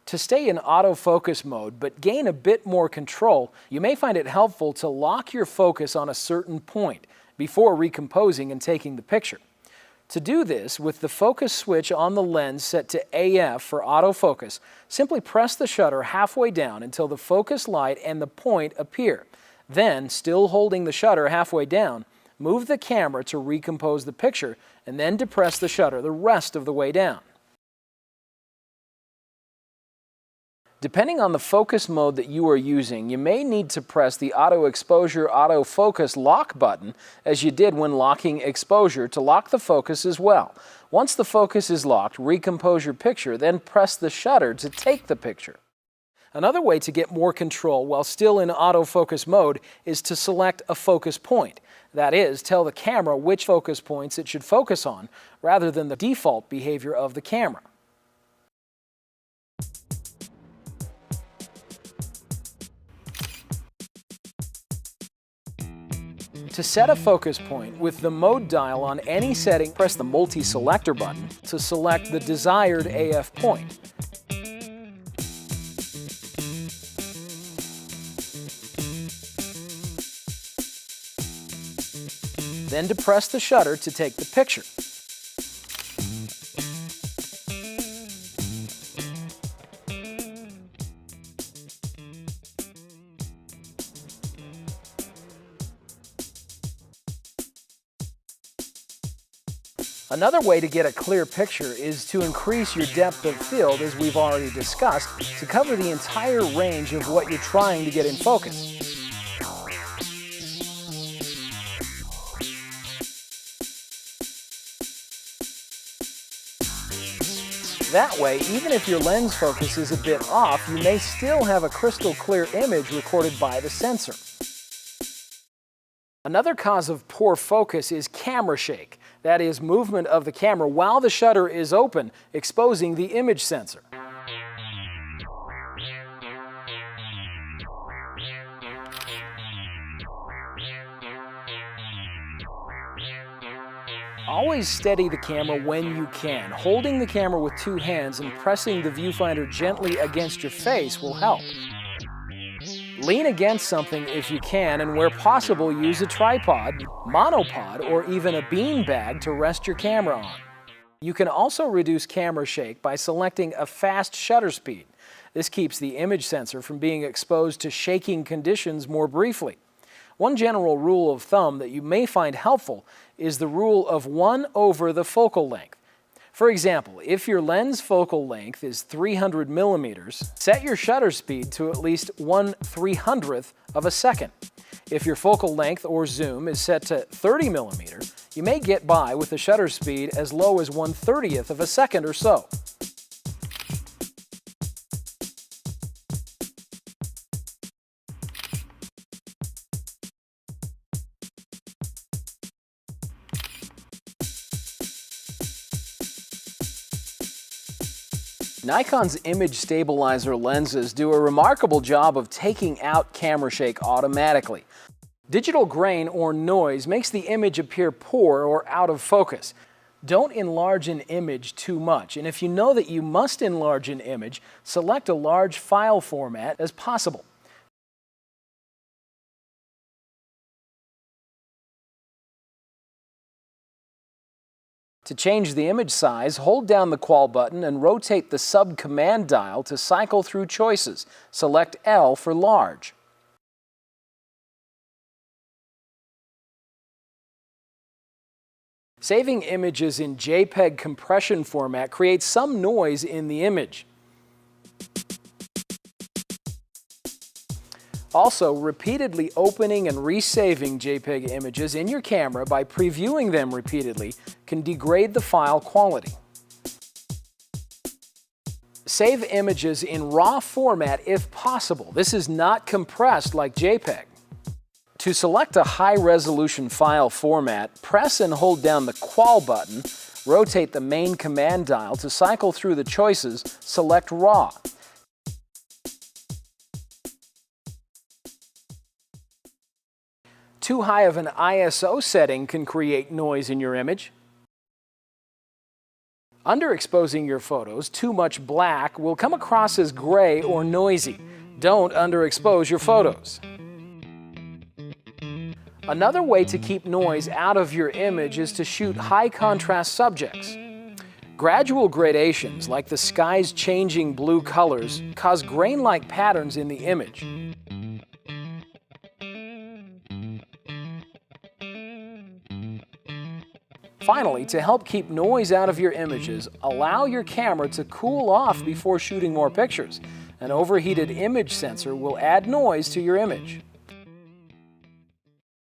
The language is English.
To stay in autofocus mode but gain a bit more control, you may find it helpful to lock your focus on a certain point before recomposing and taking the picture. To do this, with the focus switch on the lens set to AF for autofocus, simply press the shutter halfway down until the focus light and the point appear. Then, still holding the shutter halfway down, move the camera to recompose the picture and then depress the shutter the rest of the way down. Depending on the focus mode that you are using, you may need to press the Auto Exposure Autofocus Lock button as you did when locking exposure to lock the focus as well. Once the focus is locked, recompose your picture, then press the shutter to take the picture. Another way to get more control while still in autofocus mode is to select a focus point. That is, tell the camera which focus points it should focus on, rather than the default behavior of the camera. To set a focus point, with the mode dial on any setting, press the multi-selector button to select the desired AF point. Then depress the shutter to take the picture. Another way to get a clear picture is to increase your depth of field, as we've already discussed, to cover the entire range of what you're trying to get in focus. That way, even if your lens focus is a bit off, you may still have a crystal clear image recorded by the sensor. Another cause of poor focus is camera shake. That is, movement of the camera while the shutter is open, exposing the image sensor. Always steady the camera when you can. Holding the camera with two hands and pressing the viewfinder gently against your face will help. Lean against something if you can, and where possible, use a tripod, monopod, or even a bean bag to rest your camera on. You can also reduce camera shake by selecting a fast shutter speed. This keeps the image sensor from being exposed to shaking conditions more briefly. One general rule of thumb that you may find helpful is the rule of 1 over the focal length. For example, if your lens focal length is 300 millimeters, set your shutter speed to at least 1/300th of a second. If your focal length or zoom is set to 30 millimeters, you may get by with a shutter speed as low as 1/30th of a second or so. Nikon's image stabilizer lenses do a remarkable job of taking out camera shake automatically. Digital grain or noise makes the image appear poor or out of focus. Don't enlarge an image too much, and if you know that you must enlarge an image, select a large file format as possible. To change the image size, hold down the Qual button and rotate the sub-command dial to cycle through choices. Select L for large. Saving images in JPEG compression format creates some noise in the image. Also, repeatedly opening and resaving JPEG images in your camera by previewing them repeatedly can degrade the file quality. Save images in RAW format if possible. This is not compressed like JPEG. To select a high-resolution file format, press and hold down the Qual button, rotate the main command dial to cycle through the choices, select RAW. Too high of an ISO setting can create noise in your image. Underexposing your photos, too much black, will come across as gray or noisy. Don't underexpose your photos. Another way to keep noise out of your image is to shoot high-contrast subjects. Gradual gradations, like the sky's changing blue colors, cause grain-like patterns in the image. Finally, to help keep noise out of your images, allow your camera to cool off before shooting more pictures. An overheated image sensor will add noise to your image.